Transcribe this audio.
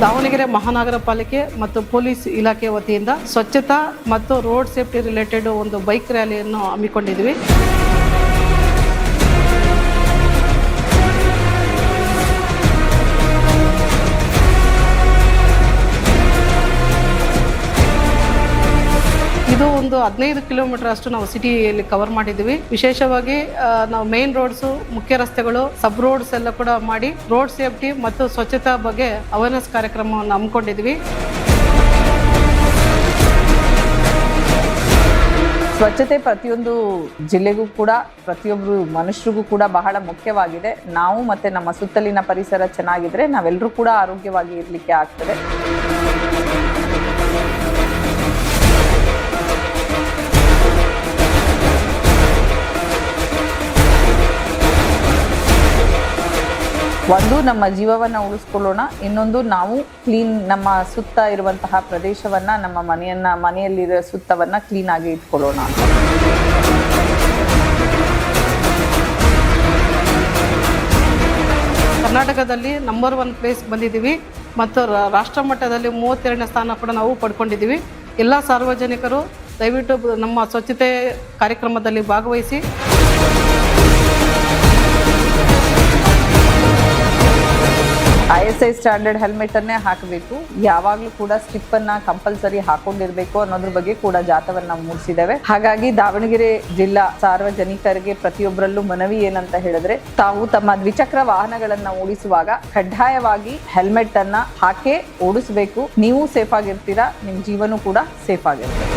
ದಾವಣಗೆರೆ ಮಹಾನಗರ ಪಾಲಿಕೆ ಮತ್ತು ಪೊಲೀಸ್ ಇಲಾಖೆ ವತಿಯಿಂದ ಸ್ವಚ್ಛತಾ ಮತ್ತು ರೋಡ್ ಸೇಫ್ಟಿ ರಿಲೇಟೆಡ್ ಒಂದು ಬೈಕ್ ರ್ಯಾಲಿಯನ್ನು ಹಮ್ಮಿಕೊಂಡಿದ್ವಿ. ಇದು ಒಂದು 15 ಕಿಲೋಮೀಟರ್ ಅಷ್ಟು ನಾವು ಸಿಟಿಯಲ್ಲಿ ಕವರ್ ಮಾಡಿದ್ವಿ. ವಿಶೇಷವಾಗಿ ನಾವು ಮೇನ್ ರೋಡ್ಸು, ಮುಖ್ಯ ರಸ್ತೆಗಳು, ಸಬ್ ರೋಡ್ಸ್ ಎಲ್ಲ ಕೂಡ ಮಾಡಿ ರೋಡ್ ಸೇಫ್ಟಿ ಮತ್ತು ಸ್ವಚ್ಛತಾ ಬಗ್ಗೆ ಅವೇರ್ನೆಸ್ ಕಾರ್ಯಕ್ರಮವನ್ನು ಹಮ್ಮಿಕೊಂಡಿದ್ವಿ. ಸ್ವಚ್ಛತೆ ಪ್ರತಿಯೊಂದು ಜಿಲ್ಲೆಗೂ ಕೂಡ, ಪ್ರತಿಯೊಬ್ಬರು ಮನುಷ್ಯರಿಗೂ ಕೂಡ ಬಹಳ ಮುಖ್ಯವಾಗಿದೆ. ನಾವು ಮತ್ತೆ ನಮ್ಮ ಸುತ್ತಲಿನ ಪರಿಸರ ಚೆನ್ನಾಗಿದ್ರೆ ನಾವೆಲ್ಲರೂ ಕೂಡ ಆರೋಗ್ಯವಾಗಿ ಇರಲಿಕ್ಕೆ ಆಗ್ತದೆ. ಒಂದು, ನಮ್ಮ ಜೀವವನ್ನು ಉಳಿಸ್ಕೊಳ್ಳೋಣ. ಇನ್ನೊಂದು, ನಾವು ಕ್ಲೀನ್, ನಮ್ಮ ಸುತ್ತ ಇರುವಂತಹ ಪ್ರದೇಶವನ್ನ, ನಮ್ಮ ಮನೆಯಲ್ಲಿರೋ ಸುತ್ತವನ್ನ ಕ್ಲೀನ್ ಆಗಿ ಇಟ್ಕೊಳ್ಳೋಣ. ಕರ್ನಾಟಕದಲ್ಲಿ ನಂಬರ್ 1 ಪ್ಲೇಸ್ ಬಂದಿದ್ದೀವಿ ಮತ್ತು ರಾಷ್ಟ್ರ ಮಟ್ಟದಲ್ಲಿ 32ನೇ ಸ್ಥಾನ ಕೂಡ ನಾವು ಪಡ್ಕೊಂಡಿದ್ದೀವಿ. ಎಲ್ಲ ಸಾರ್ವಜನಿಕರು ದಯವಿಟ್ಟು ನಮ್ಮ ಸ್ವಚ್ಛತೆ ಕಾರ್ಯಕ್ರಮದಲ್ಲಿ ಭಾಗವಹಿಸಿ. ISI ಸ್ಟ್ಯಾಂಡರ್ಡ್ ಹೆಲ್ಮೆಟ್ ಅನ್ನೇ ಹಾಕಬೇಕು. ಯಾವಾಗಲೂ ಕೂಡ ಸ್ಟಿಪ್ ಅನ್ನ ಕಂಪಲ್ಸರಿ ಹಾಕೊಂಡಿರ್ಬೇಕು ಅನ್ನೋದ್ರ ಬಗ್ಗೆ ಕೂಡ ಜಾಥವನ್ನ ಮೂಡಿಸಿದ್ದೇವೆ. ಹಾಗಾಗಿ ದಾವಣಗೆರೆ ಜಿಲ್ಲಾ ಸಾರ್ವಜನಿಕರಿಗೆ ಪ್ರತಿಯೊಬ್ಬರಲ್ಲೂ ಮನವಿ ಏನಂತ ಹೇಳಿದ್ರೆ, ತಾವು ತಮ್ಮ ದ್ವಿಚಕ್ರ ವಾಹನಗಳನ್ನ ಓಡಿಸುವಾಗ ಕಡ್ಡಾಯವಾಗಿ ಹೆಲ್ಮೆಟ್ ಅನ್ನ ಹಾಕೇ ಓಡಿಸಬೇಕು. ನೀವು ಸೇಫ್ ಆಗಿರ್ತೀರಾ, ನಿಮ್ ಜೀವನೂ ಕೂಡ ಸೇಫ್ ಆಗಿರ್ತದೆ.